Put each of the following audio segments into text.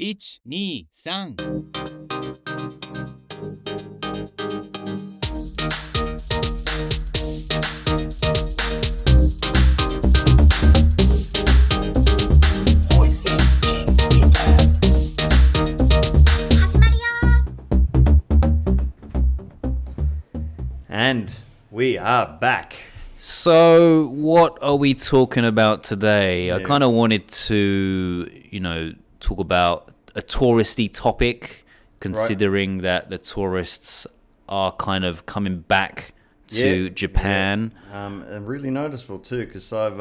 1、2、3。And we are back. So, what are we talking about today? Yeah. I kind of wanted to, talk about a touristy topic, considering that the tourists are kind of coming back to Japan. Yeah. And really noticeable too, because I've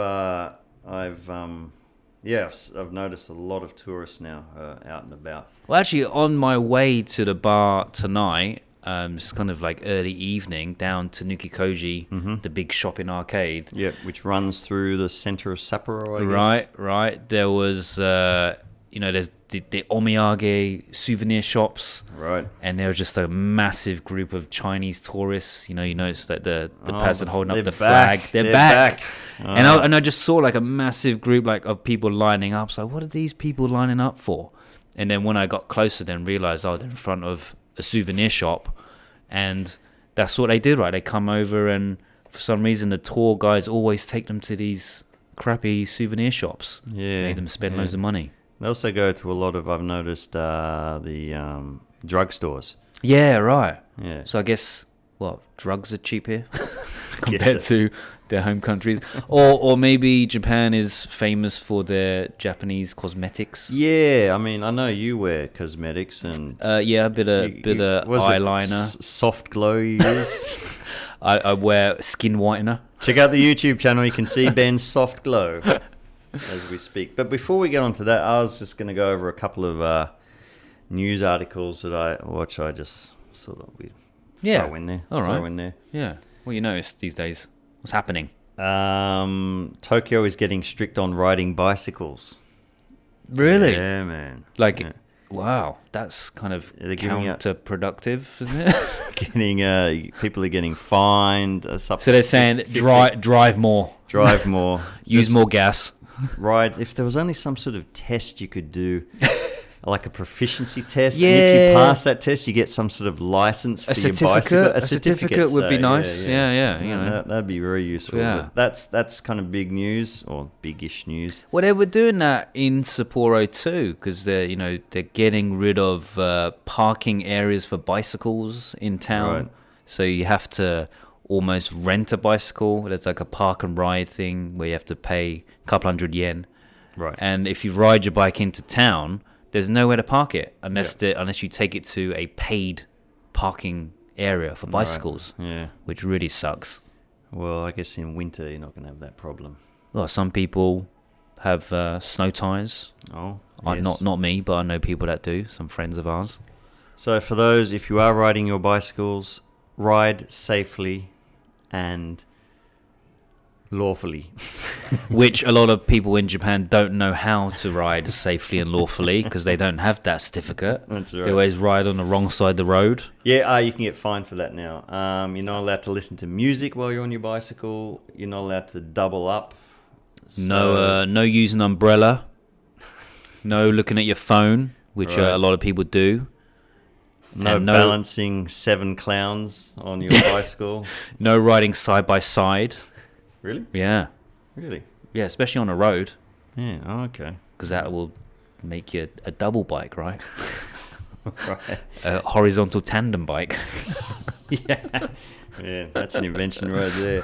noticed a lot of tourists now out and about. Well, actually, on my way to the bar tonight, it's kind of like early evening, down to Nukikoji, the big shopping arcade. Yeah, which runs through the center of Sapporo, I guess. Right. There was, there's the omiyage souvenir shops. Right. And there was just a massive group of Chinese tourists. You notice that the person holding up the flag. They're back. And I just saw like a massive group of people lining up. So what are these people lining up for? And then when I got closer, then realized, they're in front of a souvenir shop, and that's what they do, right? They come over, and for some reason the tour guys always take them to these crappy souvenir shops. Make them spend loads of money. They also go to a lot of, I've noticed, the drugstores. Yeah, right. Yeah. So I guess drugs are cheap here compared to their home countries, or maybe Japan is famous for their Japanese cosmetics. Yeah, I mean, I know you wear cosmetics and a bit of eyeliner, soft glow you use. I wear skin whitener. Check out the YouTube channel; you can see Ben's soft glow as we speak. But before we get on to that, I was just going to go over a couple of news articles that I watch. I just sort of throw in there. All right. Throw in there. Yeah. Well, you notice these days. What's happening? Tokyo is getting strict on riding bicycles. Really? Yeah, man. Wow, that's kind of They're giving counterproductive, isn't it? People are getting fined. So they're saying drive more. Drive more. Use more gas. Ride. If there was only some sort of test you could do, like a proficiency test, and if you pass that test, you get some sort of license for your bicycle. A certificate would be nice. Yeah. That'd be very useful. Yeah. But that's kind of big news, or biggish news. Well, they were doing that in Sapporo too, because they're getting rid of parking areas for bicycles in town. Right. So you have to almost rent a bicycle. There's like a park and ride thing where you have to pay a couple hundred yen. Right. And if you ride your bike into town, there's nowhere to park it unless you take it to a paid parking area for bicycles. Right. Yeah. Which really sucks. Well, I guess in winter you're not going to have that problem. Well, some people have snow tires. Oh, yes. Not me, but I know people that do. Some friends of ours. So for those, if you are riding your bicycles, ride safely and lawfully. Which a lot of people in Japan don't know how to ride safely and lawfully because they don't have that certificate. That's right. They always ride on the wrong side of the road. Yeah, you can get fined for that now. You're not allowed to listen to music while you're on your bicycle. You're not allowed to double up. No using umbrella. No looking at your phone, which a lot of people do. No balancing 7 clowns on your bicycle. No riding side by side. Really? Yeah. Really? Yeah, especially on a road. Yeah, okay. Because that will make you a double bike, right? Right. A horizontal tandem bike. Yeah, that's an invention right there.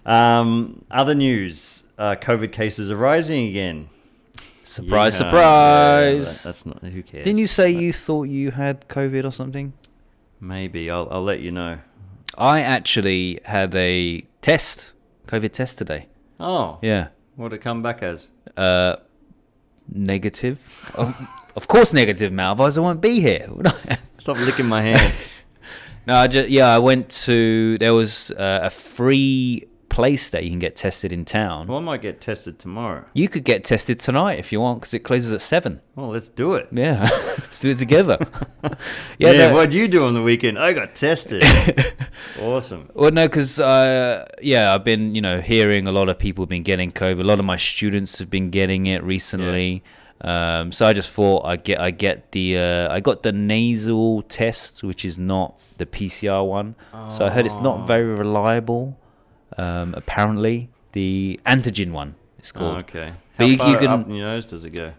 Other news. COVID cases are rising again. Surprise. Yeah, that's not... Who cares? Didn't you say you thought you had COVID or something? Maybe. I'll let you know. I actually had a COVID test today. Oh. Yeah. What did it come back as? Negative. Of course negative, Mal. Otherwise I won't be here. Stop licking my hand. No, I went to... There was a free place that you can get tested in town. Well, I might get tested tomorrow. You could get tested tonight if you want, because it closes at 7. Well, let's do it. Yeah, let's do it together. What'd you do on the weekend? I got tested. Awesome. Well, no, because I've been hearing a lot of people have been getting COVID. A lot of my students have been getting it recently. So I just thought I got the nasal test, which is not the PCR one. So I heard it's not very reliable. Apparently, the antigen one is called. Okay. But How you far can, up in your nose does it go?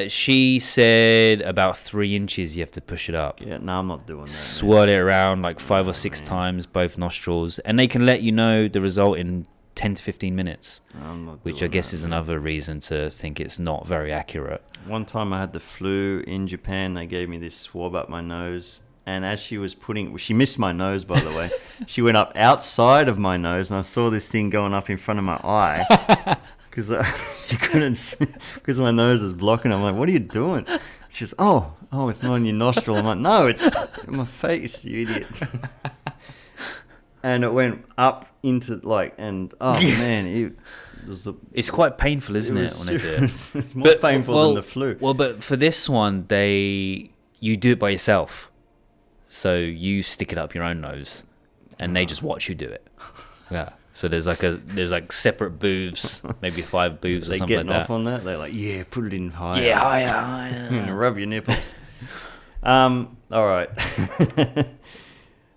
She said about 3 inches. You have to push it up. Yeah, no, I'm not doing that. Swirl it around like 5 or 6 times, both nostrils, and they can let you know the result in 10 to 15 minutes, which I guess is another reason to think it's not very accurate. One time I had the flu in Japan. They gave me this swab up my nose. And as she was she missed my nose, by the way. She went up outside of my nose, and I saw this thing going up in front of my eye. Because you couldn't see, because my nose was blocking. I'm like, what are you doing? She goes, oh, it's not in your nostril. I'm like, no, it's in my face, you idiot. And it went up into it's quite painful, isn't it? When they do it. It's more painful than the flu. Well, but for this one, you do it by yourself. So you stick it up your own nose, and they just watch you do it. Yeah. So there's like separate booths, maybe 5 booths or something like that. They getting off on that? They're like, yeah, put it in higher. Yeah, higher. Rub your nipples. All right.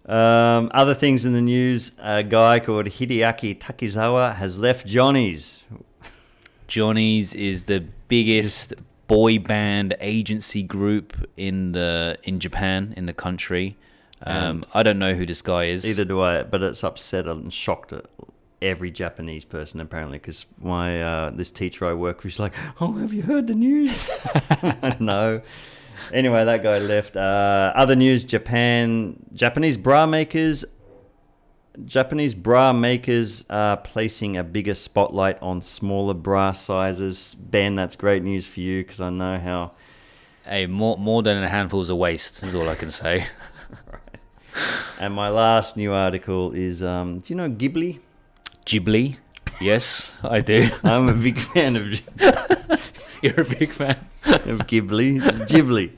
Other things in the news: a guy called Hideaki Takizawa has left Johnny's. Johnny's is the biggest boy band agency group in Japan, in the country. I don't know who this guy is. Either do I, but it's upset and shocked every Japanese person apparently, because my this teacher I work with, she's like, oh, have you heard the news? No. Anyway, that guy left. Other news: Japanese bra makers are placing a bigger spotlight on smaller bra sizes. Ben, that's great news for you, because I know how. Hey, more than a handful's of waste is all I can say. Right. And my last new article is, do you know Ghibli? Ghibli? Yes, I do. I'm a big fan of. You're a big fan of Ghibli. Ghibli.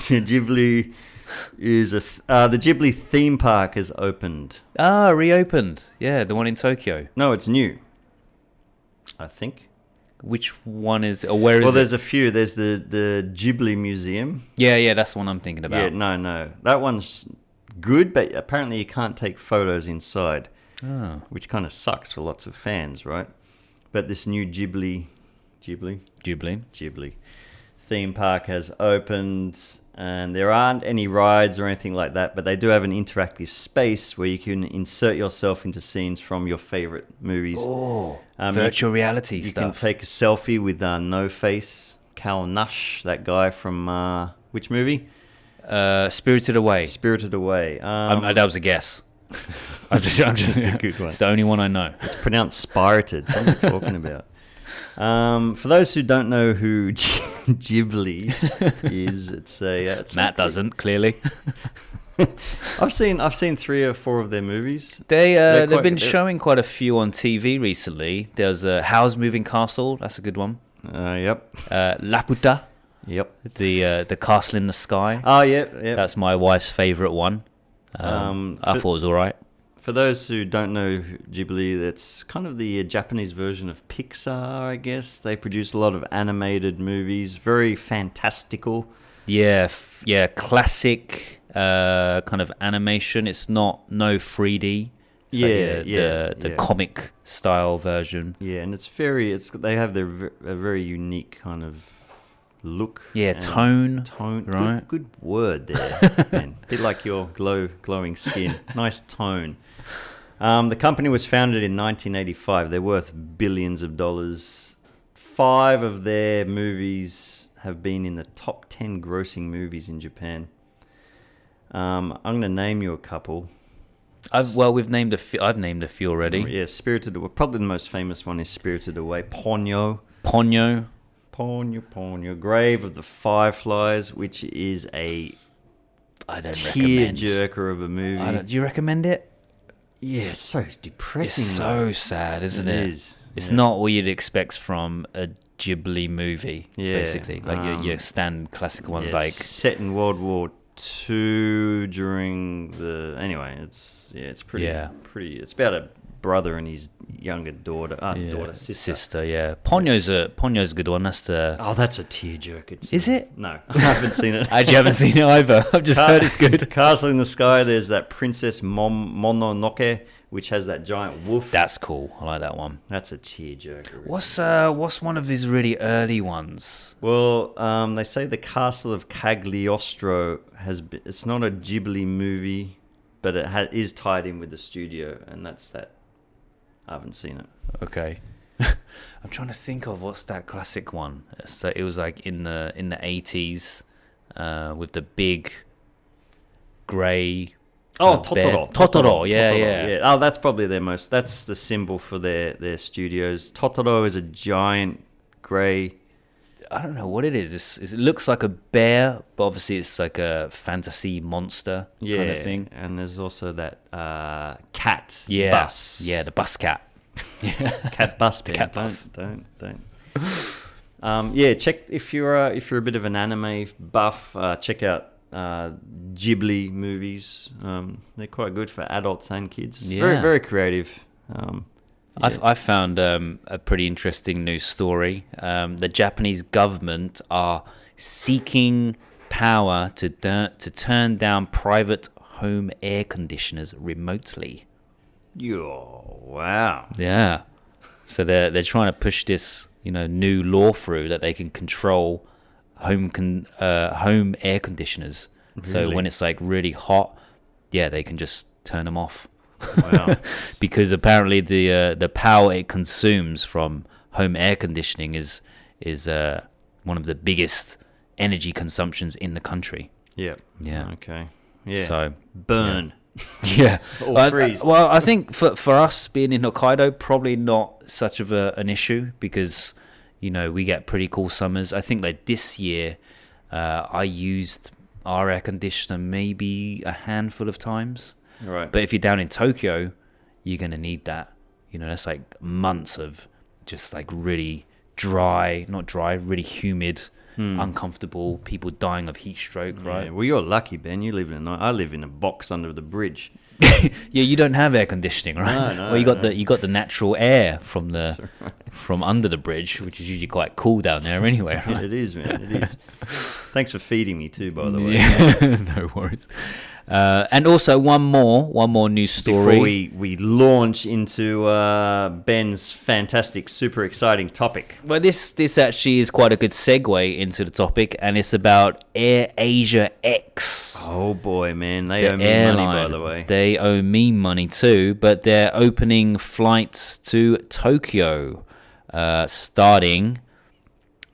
Ghibli is the Ghibli theme park has opened. Reopened. Yeah, the one in Tokyo. No, it's new, I think. Which one is, or where is it? Well, there's a few. There's the Ghibli Museum. Yeah, that's the one I'm thinking about. Yeah, no. That one's good, but apparently you can't take photos inside, which kind of sucks for lots of fans, right? But this new Ghibli theme park has opened, and there aren't any rides or anything like that, but they do have an interactive space where you can insert yourself into scenes from your favorite movies. Virtual reality stuff. You can take a selfie with No Face, Cal Nash, that guy from which movie? Spirited Away. That was a guess. It's a good one. It's the only one I know. It's pronounced spirited. What are you talking about? For those who don't know who Ghibli is, it's Matt doesn't, clearly. I've seen 3 or 4 of their movies. They've been showing quite a few on TV recently. There's Howl's Moving Castle. That's a good one. Yep. Laputa. Yep. The Castle in the Sky. Oh, yep. That's my wife's favourite one. I thought it was all right. For those who don't know Ghibli, that's kind of the Japanese version of Pixar, I guess. They produce a lot of animated movies, very fantastical. Yeah, classic kind of animation. It's no 3D. The comic style version. Yeah, and they have a very unique kind of look. Yeah, tone. Right. Good word there, Ben. A bit like your glowing skin. Nice tone. The company was founded in 1985. They're worth billions of dollars. 5 of their movies have been in the top 10 grossing movies in Japan. I'm going to name you a couple. I've named a few already. Yeah, Spirited Away. Probably the most famous one is Spirited Away. Ponyo. Grave of the Fireflies, which is a tear-jerker of a movie. Do you recommend it? Yeah, it's so depressing. It's so sad, isn't it? It is. It's not what you'd expect from a Ghibli movie, basically. Like your standard classic ones. It's set in World War II during the... Anyway, it's pretty... It's about a brother and his younger daughter, sister. Yeah. Ponyo's a good one. That's the. Oh, that's a tearjerker. Is it? No, I haven't seen it. I actually haven't seen it either. I've just heard it's good. Castle in the Sky. There's that Princess Mononoke, which has that giant wolf. That's cool. I like that one. That's a tearjerker. What's one of his really early ones? Well, they say the Castle of Cagliostro it's not a Ghibli movie, but it is tied in with the studio, and that's that. I haven't seen it. Okay. I'm trying to think of what's that classic one. So it was like in the 80s, with the big grey. Oh, Totoro. Totoro. Yeah. Oh, that's probably that's the symbol for their studios. Totoro is a giant grey. I don't know what it is. It looks like a bear, but obviously it's like a fantasy monster kind of thing. And there's also that cat bus. Yeah, the bus cat. Cat bus. The cat bus. Don't. Check if you're a bit of an anime buff. Check out Ghibli movies. They're quite good for adults and kids. Yeah. Very, very creative. I found a pretty interesting news story. The Japanese government are seeking power to turn down private home air conditioners remotely. Yo, wow. Yeah. So they're trying to push this, new law through that they can control home air conditioners. Really? So when it's like really hot, they can just turn them off. Wow. Because apparently the power it consumes from home air conditioning is one of the biggest energy consumptions in the country. Yeah. Okay. Yeah. So burn. Yeah. Or freeze. I think for us being in Hokkaido, probably not such of an issue because we get pretty cool summers. I think like this year, I used our air conditioner maybe a handful of times. Right. But if you're down in Tokyo, you're going to need that. That's like months of just like really really humid, uncomfortable, people dying of heat stroke, right? Yeah. Well, you're lucky, Ben. I live in a box under the bridge. Yeah, you don't have air conditioning, right? No. Well, you got the natural air from under the bridge, which is usually quite cool down there anyway, right? It is, man. It is. Thanks for feeding me too, by the way. Yeah. No worries. And also one more news story before we launch into Ben's fantastic, super exciting topic. Well, this actually is quite a good segue into the topic, and it's about Air Asia X. Oh boy, man, they owe me money, by the way. They owe me money too, but they're opening flights to Tokyo,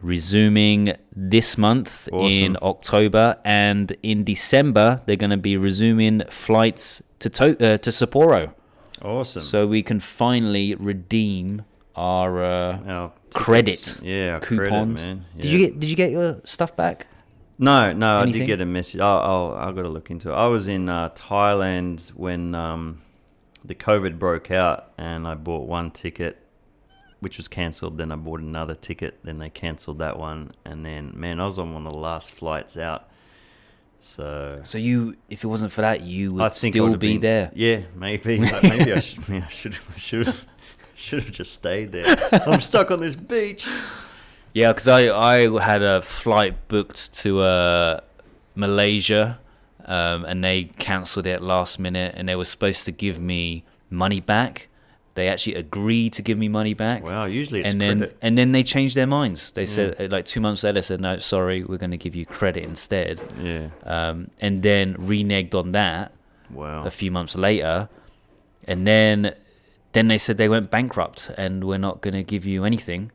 resuming this month. Awesome. In October, and in December they're going to be resuming flights to Sapporo. Awesome. So we can finally redeem our credit coupons. Credit, man. Yeah. Did you get your stuff back? No, Anything? I did get a message. I've got to look into it. I was in Thailand when the COVID broke out, and I bought one ticket, which was cancelled. Then I bought another ticket. Then they cancelled that one, and then I was on one of the last flights out. So you, if it wasn't for that, you would still be there. Yeah, maybe. Maybe I should have just stayed there. I'm stuck on this beach. Yeah, because I had a flight booked to Malaysia, and they cancelled it last minute, and they were supposed to give me money back. They actually agreed to give me money back. Wow, usually it's credit. And then they changed their minds. They said, like 2 months later, they said, no, sorry, we're going to give you credit instead. Yeah. And then reneged on that. Wow. A few months later. And then they said they went bankrupt and we're not going to give you anything.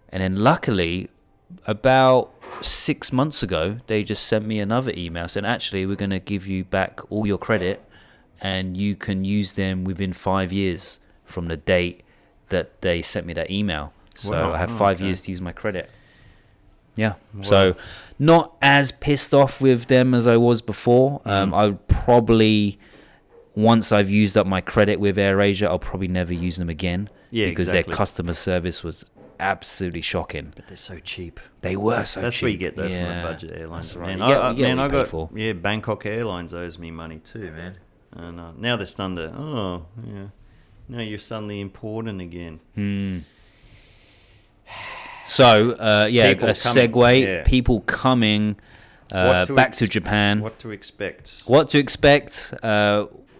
And then luckily, about 6 months ago, they just sent me another email saying, actually, we're going to give you back all your credit and you can use them within 5 years from the date that they sent me that email. So wow. I have 5 years to use my credit. Yeah. Wow. So not as pissed off with them as I was before. I would probably, once I've used up my credit with AirAsia, I'll probably never use them again. Yeah, because exactly. Their customer service was absolutely shocking. But they're so cheap. They were so cheap. That's what you get though from a budget airline. That's right. Bangkok Airlines owes me money too, man. And now they're stunned. Now you're suddenly important again. So, People a segue. yeah. People coming back to Japan. What to expect? What to expect?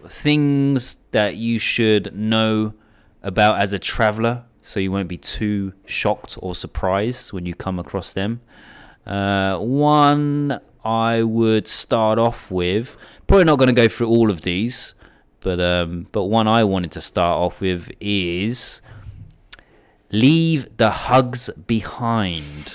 Things that you should know about as a traveler, so you won't be too shocked or surprised when you come across them. One I would start off with. Probably not going to go through all of these, but one I wanted to start off with is leave the hugs behind.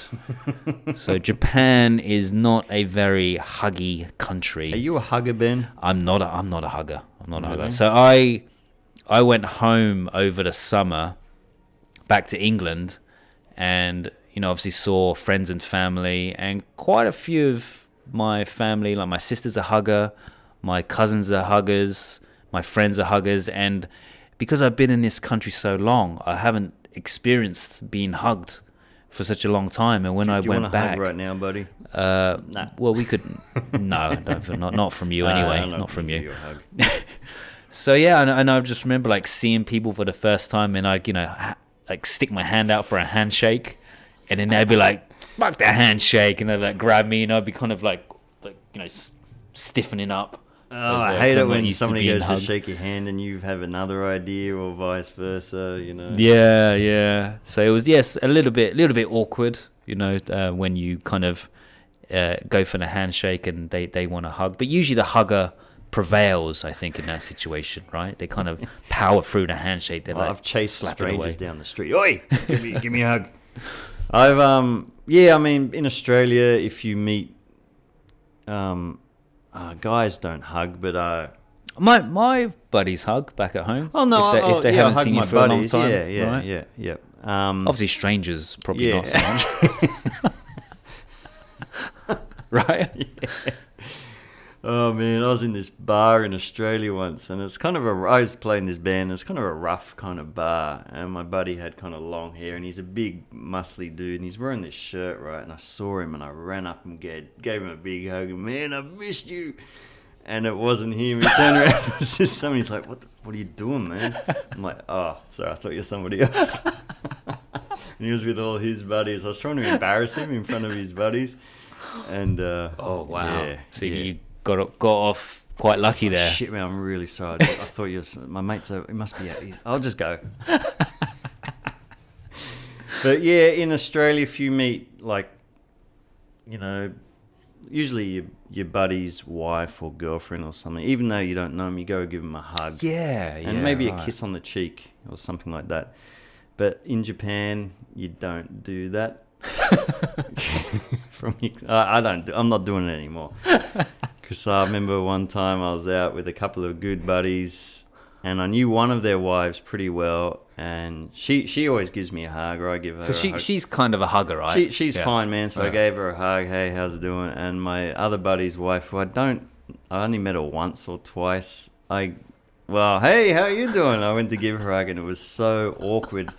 So Japan is not a very huggy country. Are you a hugger, Ben? I'm not a hugger. I'm not a hugger. So I went home over the summer back to England, and obviously saw friends and family, and quite a few of my family, like my sister's a hugger, my cousins are huggers, my friends are huggers, and because I've been in this country so long, I haven't experienced being hugged for such a long time. And when I went back, hug right now, buddy? Nah. Well, we could. No, not from you anyway. Not from you. So yeah, and I just remember like seeing people for the first time, and I'd like stick my hand out for a handshake, and then they'd be like, "Fuck the handshake," and they'd like grab me, and I'd be kind of like stiffening up. Oh, I hate it when somebody goes to shake your hand and you have another idea, or vice versa. Yeah. So it was a little bit awkward, when you kind of go for the handshake and they want to hug, but usually the hugger prevails, I think, in that situation, right? They kind of power through the handshake. I've chased strangers down the street. Oi, give me a hug. In Australia, if you meet, guys don't hug, but my buddies hug back at home. Oh no, if they haven't seen you for buddies. a long time, yeah. Obviously, strangers probably not so much, right? Yeah. Oh man, I was in this bar in Australia once, and it's kind of I was playing this band. It's kind of a rough kind of bar, and my buddy had kind of long hair, and he's a big, muscly dude, and he's wearing this shirt, right? And I saw him, and I ran up and gave him a big hug, and man, I've missed you. And it wasn't him. He turned around, it was just somebody. He's like, "What are you doing, man?" I'm like, "Oh, sorry, I thought you were somebody else." And he was with all his buddies. I was trying to embarrass him in front of his buddies, and oh wow, yeah, so you got off quite lucky there. Shit, man, I'm really sorry. I thought you were my mate's. It must be. I'll just go. But yeah, in Australia, if you meet usually your buddy's wife or girlfriend or something, even though you don't know them, you go give them a hug. Yeah, and maybe a kiss on the cheek or something like that. But in Japan, you don't do that. I'm not doing it anymore. Because I remember one time I was out with a couple of good buddies, and I knew one of their wives pretty well, and she always gives me a hug, or I give her a hug. She's kind of a hugger, right? She's fine, man. So I gave her a hug. Hey, how's it doing? And my other buddy's wife, who I only met her once or twice. Hey, how you doing? I went to give her a hug, and it was so awkward.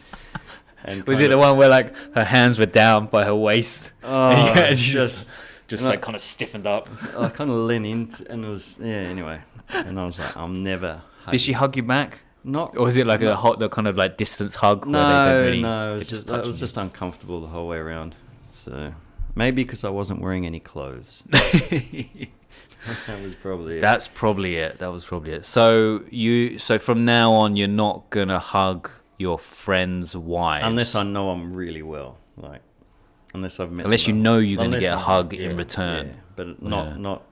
And was it the one where like her hands were down by her waist? Oh, and just like kind of stiffened up. I kind of leaned in, and it was anyway. And I was like, I'm never. Did she hug you back? Not. Or was it like the kind of like distance hug? No. It was just uncomfortable the whole way around. So maybe because I wasn't wearing any clothes. That was probably it. That was probably it. So from now on, you're not gonna hug your friends' wives unless I know them really well, unless I've met. Unless you know you're gonna get a hug in return. Yeah, but not.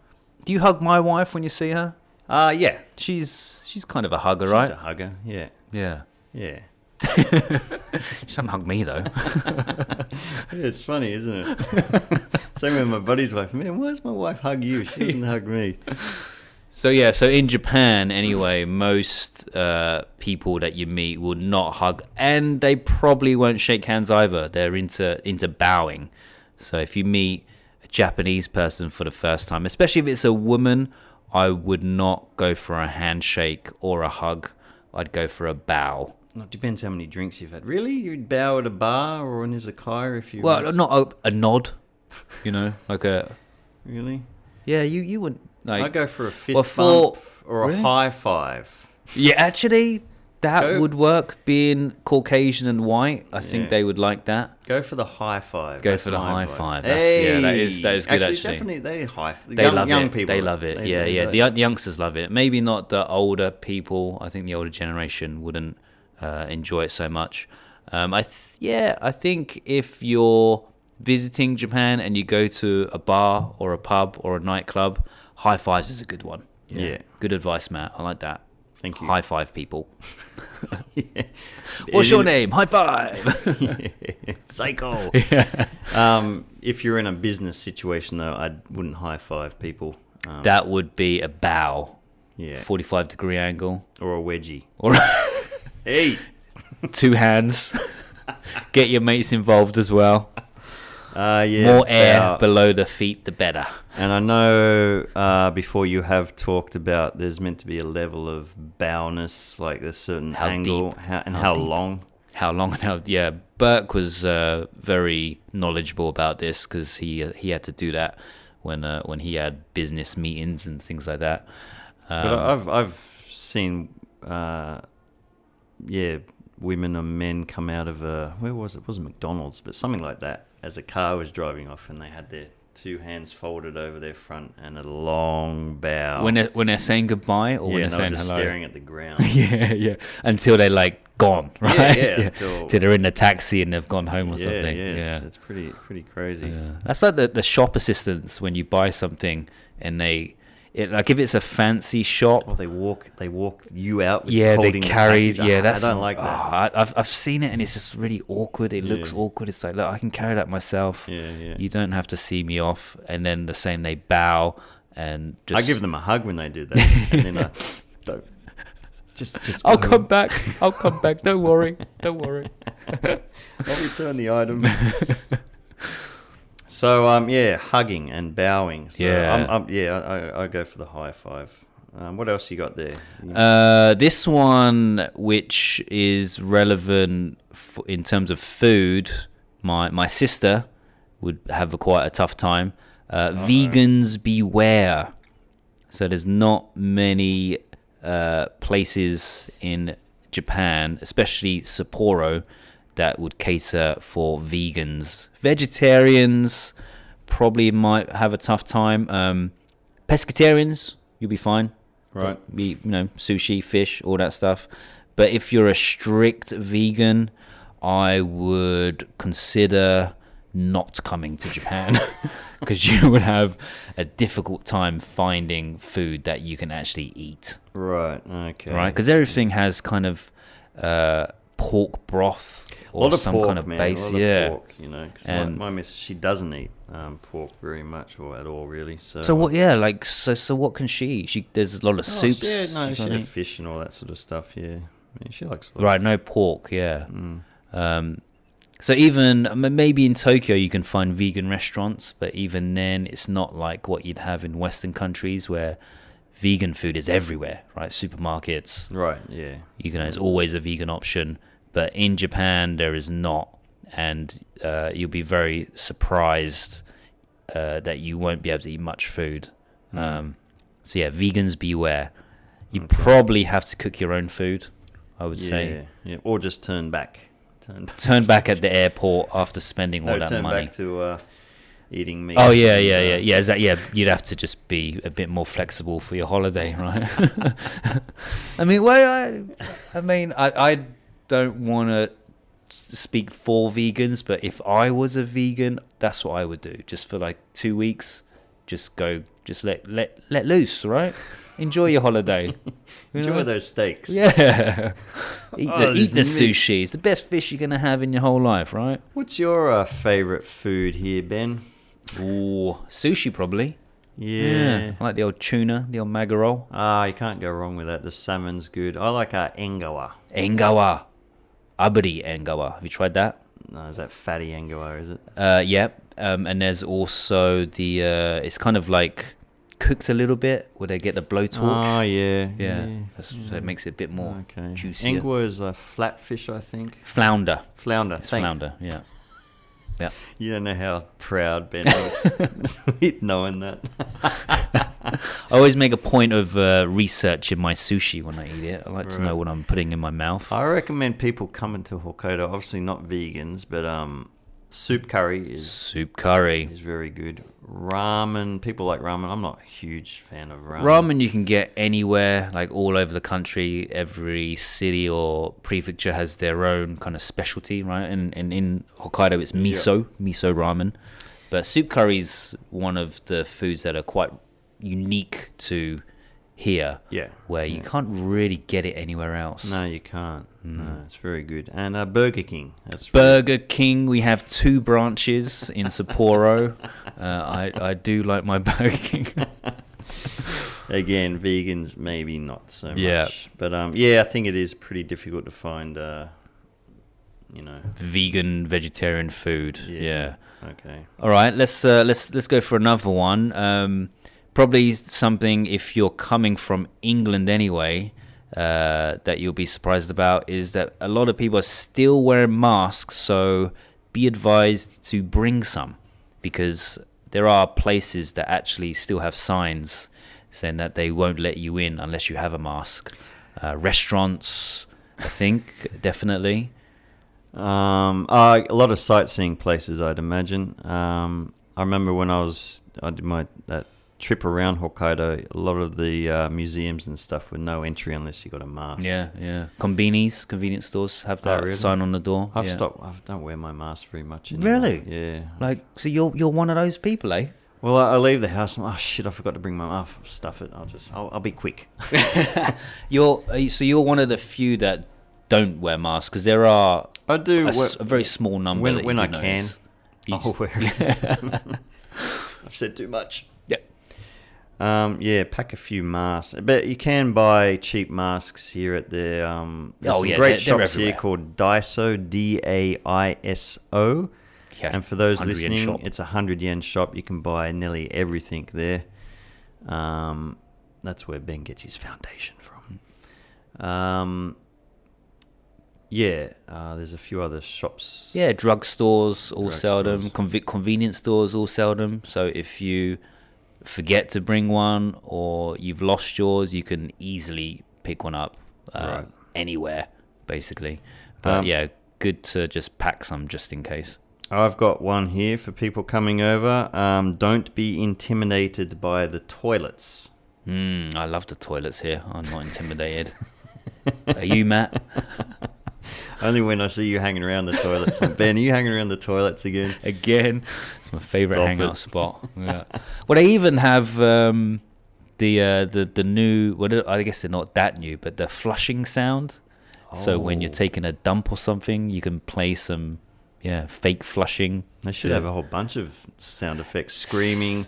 Do you hug my wife when you see her? Yeah. She's kind of a hugger, right? She's a hugger. Yeah. Yeah. Yeah. She doesn't hug me though. It's funny, isn't it? Same with my buddy's wife. Man, why does my wife hug you? She doesn't hug me. So in Japan anyway, most people that you meet will not hug, and they probably won't shake hands either. They're into bowing. So if you meet a Japanese person for the first time, especially if it's a woman, I would not go for a handshake or a hug. I'd go for a bow. It depends how many drinks you've had. Really? You'd bow at a bar or in izakaya if you... Well, not a nod, like a... Really? Yeah, you wouldn't... Like, I'd go for a fist bump or really? a high five. Yeah, actually, That would work. Being Caucasian and white, I think they would like that. Go for the high five. Go for the high five. That is good. Actually, definitely they love young it. people. They love it. The youngsters love it. Maybe not the older people. I think the older generation wouldn't enjoy it so much. I think if you're visiting Japan and you go to a bar or a pub or a nightclub, high fives is a good one. Yeah. Good advice, Matt. I like that. Thank you. High five people. What's your name? High five. Psycho. If you're in a business situation, though, I wouldn't high five people. That would be a bow. Yeah. 45-degree angle. Or a wedgie. Or hey. 2 hands. Get your mates involved as well. More air below the feet, the better. And I know before you have talked about there's meant to be a level of bowness, like a certain angle, how long. How long and how Burke was very knowledgeable about this because he had to do that when he had business meetings and things like that. But I've seen women or men come out of where was it? It wasn't McDonald's, but something like that, as a car was driving off, and they had their 2 hands folded over their front and a long bow. When they're saying goodbye, or when they're saying just hello? Staring at the ground. Until they're like gone, right? Till they're in the taxi and they've gone home or something. It's pretty crazy. Yeah. That's like the shop assistants when you buy something and like if it's a fancy shop, they walk you out. With they carried. The I don't like that. I've seen it and it's just really awkward. It looks awkward. It's like, look, I can carry that myself. You don't have to see me off. And then the same, they bow and just. I give them a hug when they do that, and then don't. Just. I'll come back. Don't worry. I'll return the item. So hugging and bowing. So I go for the high five. What else you got there? This one, which is relevant in terms of food, my sister would have quite a tough time. Vegans beware. So there's not many places in Japan, especially Sapporo, that would cater for vegans. Vegetarians probably might have a tough time. Pescatarians, you'll be fine. Right. Sushi, fish, all that stuff. But if you're a strict vegan, I would consider not coming to Japan because you would have a difficult time finding food that you can actually eat. Right, okay. Right, because everything has kind of pork broth or some pork, kind of base. A lot of pork, because my missus, she doesn't eat pork very much or at all, really. So what? Yeah, like so. What can she eat? There's a lot of soups. She had fish and all that sort of stuff. Yeah, she likes. Right, no pork. Yeah. So even maybe in Tokyo you can find vegan restaurants, but even then it's not like what you'd have in Western countries where vegan food is everywhere, right? Supermarkets. Right. Yeah. There's always a vegan option. But in Japan, there is not, and you'll be very surprised that you won't be able to eat much food. Vegans beware. You probably have to cook your own food, I would say. Yeah, or just turn back. Turn back at the airport after spending all that turn money. Back to eating meat. Oh yeah. You'd have to just be a bit more flexible for your holiday, right? I don't want to speak for vegans, but if I was a vegan, that's what I would do. Just for like 2 weeks, just let loose, right? Enjoy your holiday. Enjoy those steaks. Yeah. Eat the sushi. It's the best fish you're going to have in your whole life, right? What's your favourite food here, Ben? Ooh, sushi probably. Yeah. I like the old tuna, the old maguro. You can't go wrong with that. The salmon's good. I like engawa. Aburi engawa. Have you tried that? No, is that fatty engawa, is it? Yep. And there's also the, it's kind of like cooked a little bit where they get the blowtorch. Oh, yeah. So it makes it a bit more juicy. Engawa is a flatfish, I think. Flounder. It's flounder, yeah. Yeah. You don't know how proud Ben looks knowing that. I always make a point of researching my sushi when I eat it. I like to know what I'm putting in my mouth. I recommend people coming to Hokkaido, obviously not vegans, but soup curry is very good. Ramen, people like ramen. I'm not a huge fan of ramen. Ramen you can get anywhere, like all over the country. Every city or prefecture has their own kind of specialty, right? And in Hokkaido, it's miso ramen. But soup curry is one of the foods that are quite unique to here. Yeah. Where you can't really get it anywhere else. No, you can't. No, it's very good. And Burger King. Burger King. We have 2 branches in Sapporo. I do like my Burger King. Again, vegans maybe not so much. But I think it is pretty difficult to find vegan, vegetarian food. Yeah. Okay. All right, let's go for another one. Probably something, if you're coming from England anyway, that you'll be surprised about is that a lot of people are still wearing masks. So be advised to bring some, because there are places that actually still have signs saying that they won't let you in unless you have a mask. Restaurants, I think, definitely. A lot of sightseeing places, I'd imagine. I remember when I did that trip around Hokkaido, a lot of the museums and stuff were no entry unless you got a mask. Yeah. Convenience stores have that sign on the door. I've stopped. I don't wear my mask very much anymore. Really? Yeah. Like, so you're one of those people, eh? Well, I leave the house and I forgot to bring my mask. Stuff it. I'll be quick. You're one of the few that don't wear masks, because there are a very small number when I can. I'll wear it. I've said too much. Pack a few masks, but you can buy cheap masks here at the great shops here called Daiso, Daiso. Yeah, and for those listening, it's a 100 yen shop. You can buy nearly everything there. That's where Ben gets his foundation from. There's a few other shops. Yeah, drugstores all sell them. Convenience stores all sell them. So if you forget to bring one or you've lost yours, you can easily pick one up anywhere, basically. But good to just pack some just in case. I've got one here for people coming over. Don't be intimidated by the toilets. I love the toilets here. I'm not intimidated. Are you, Matt? Only when I see you hanging around the toilets. Ben, are you hanging around the toilets again? Again? It's my favourite hangout spot. Yeah. Well, they even have the new, I guess they're not that new, but the flushing sound. So when you're taking a dump or something, you can play some fake flushing. They should have a whole bunch of sound effects, screaming.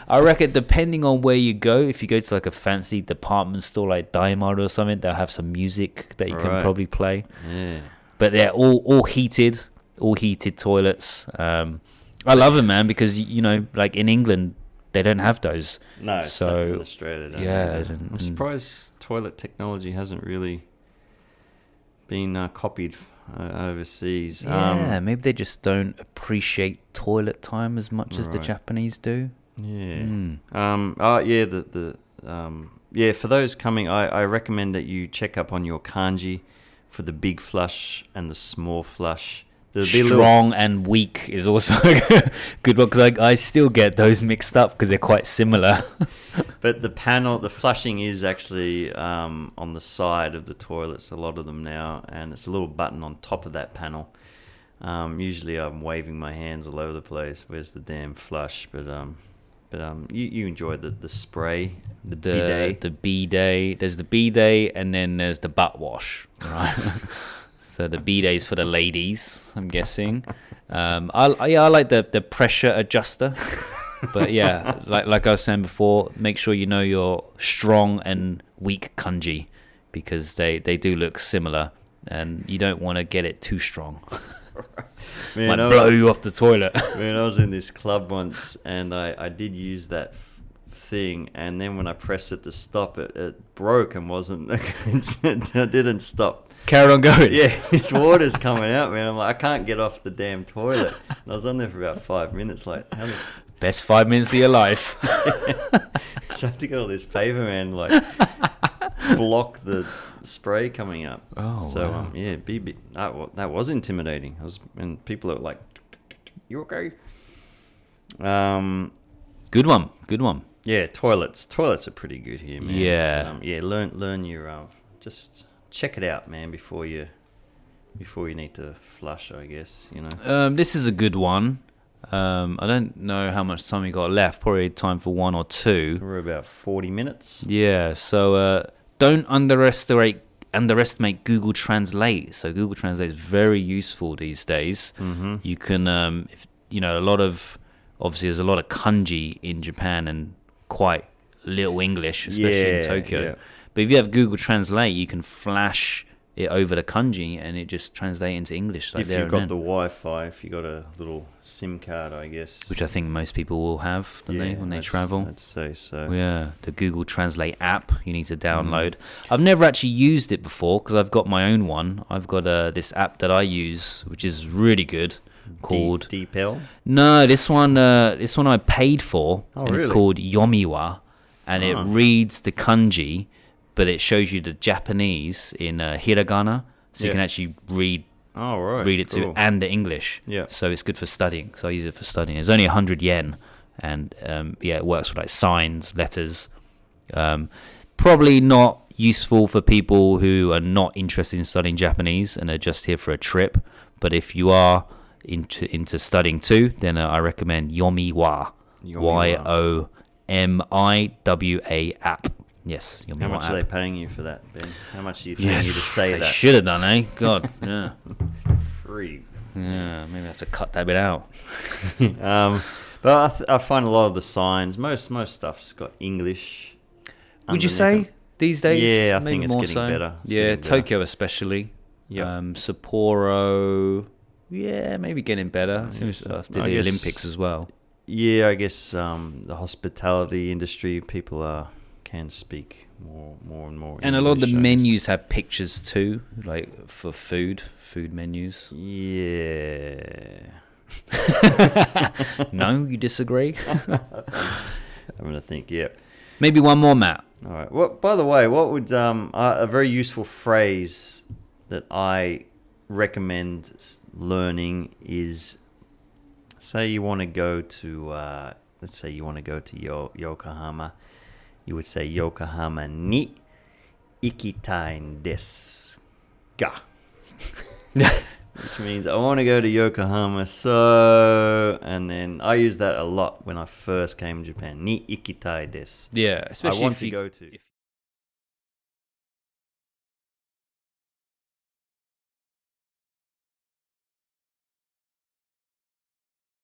I reckon depending on where you go, if you go to like a fancy department store like Daimar or something, they'll have some music that you can probably play. Yeah. But they're all heated toilets. I love them, man, because like in England they don't have those. No, so in Australia. I'm surprised toilet technology hasn't really been copied overseas. Yeah, maybe they just don't appreciate toilet time as much as the Japanese do. Yeah. For those coming, I recommend that you check up on your kanji for the big flush and the small flush. Strong and weak is also a good one, because I still get those mixed up because they're quite similar. But the flushing is actually on the side of the toilets, a lot of them now, and it's a little button on top of that panel. Usually I'm waving my hands all over the place. Where's the damn flush? But you enjoy the spray, the bidet. The bidet. There's the bidet, and then there's the butt wash, right? So the bidet is for the ladies, I'm guessing. I like the pressure adjuster. But yeah, like I was saying before, make sure you know your strong and weak kanji, because they do look similar, and you don't want to get it too strong. Might blow you off the toilet. Man, I was in this club once, and I did use that thing, and then when I pressed it to stop, it broke and wasn't. It didn't stop. Carried on going. Yeah, this water's coming out, man. I'm like, I can't get off the damn toilet. And I was on there for about 5 minutes, like, how the Best 5 minutes of your life. So I had to get all this paper, man, like block the spray coming up. Oh, so wow. yeah, that was intimidating. And people are like, "You okay?" Good one. Yeah, toilets are pretty good here, man. Yeah. Yeah. Learn your just check it out, man, before you need to flush, I guess, you know. This is a good one. I don't know how much time we got left. Probably time for one or two. We're about 40 minutes. Yeah. So don't underestimate Google Translate. So Google Translate is very useful these days. Mm-hmm. You can, obviously there's a lot of kanji in Japan and quite little English, especially in Tokyo. Yeah. But if you have Google Translate, you can flash it over the kanji and it just translates into English. Like If there you've and got then. the Wi-Fi, if you've got a little SIM card, I guess. Which I think most people will have, don't they, when they travel? I'd say so. Yeah, the Google Translate app you need to download. I've never actually used it before because I've got my own one. I've got this app that I use, which is really good, called... DeepL? No, this one I paid for, and really? it's called Yomiwa, and it reads the kanji, but it shows you the Japanese in hiragana, so you can actually read it cool. to, and the English. Yeah. So it's good for studying. So I use it for studying. It's only 100 yen, and it works with like signs, letters. Probably not useful for people who are not interested in studying Japanese and are just here for a trip. But if you are into studying too, then I recommend Yomiwa. Yomiwa app. Yes. How much are they paying you for that, Ben? How much are you paying you to say they that? should have done, eh? God, yeah. Free. Yeah, maybe I have to cut that bit out. But I find a lot of the signs, most stuff's got English. Would you say these days? Yeah, I maybe think it's more getting so. better. Yeah, Tokyo especially. Yeah. Sapporo. Yeah, maybe getting better. Seems after the Olympics as well. Yeah, I guess the hospitality industry, people can speak more and more. And English, a lot of the I guess. menus have pictures too, like for food menus. Yeah. No, you disagree? I'm gonna think. Yeah. Maybe one more, Matt. All right. Well, by the way, what would a very useful phrase that I recommend learning is, say you want to go to, let's say you want to go to Yokohama, you would say Yokohama ni ikitai desu ga. Which means I want to go to Yokohama, and then I use that a lot when I first came to Japan. Ni ikitai desu. Yeah, especially I want if to you go to.